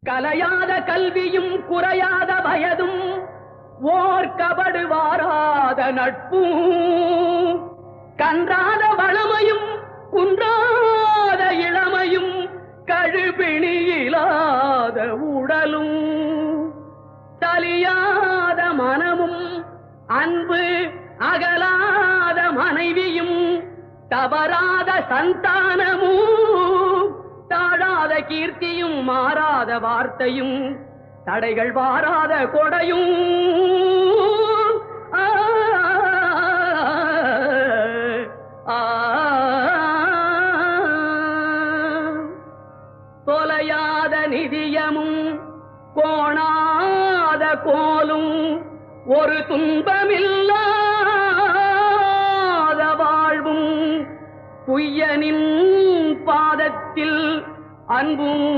கலையாத கல்வியும் குறையாத வயதும் ஓர் கபடு வாராத நட்பும் கன்றாத வளமையும் குன்றாத இளமையும் கழுபிணியிலாத உடலும் தலியாத மனமும் அன்பு அகலாத மனைவியும் தவறாத சந்தானமும் தாழாத கீர்த்தியும் மாறாத வார்த்தையும் தடைகள் வாராத கொடையும் தொலையாத நிதியமும் கோணாத கோலும் ஒரு துன்பமில்லாத வாழ்வும் குய்யனின் பாதத்தில் அன்பும்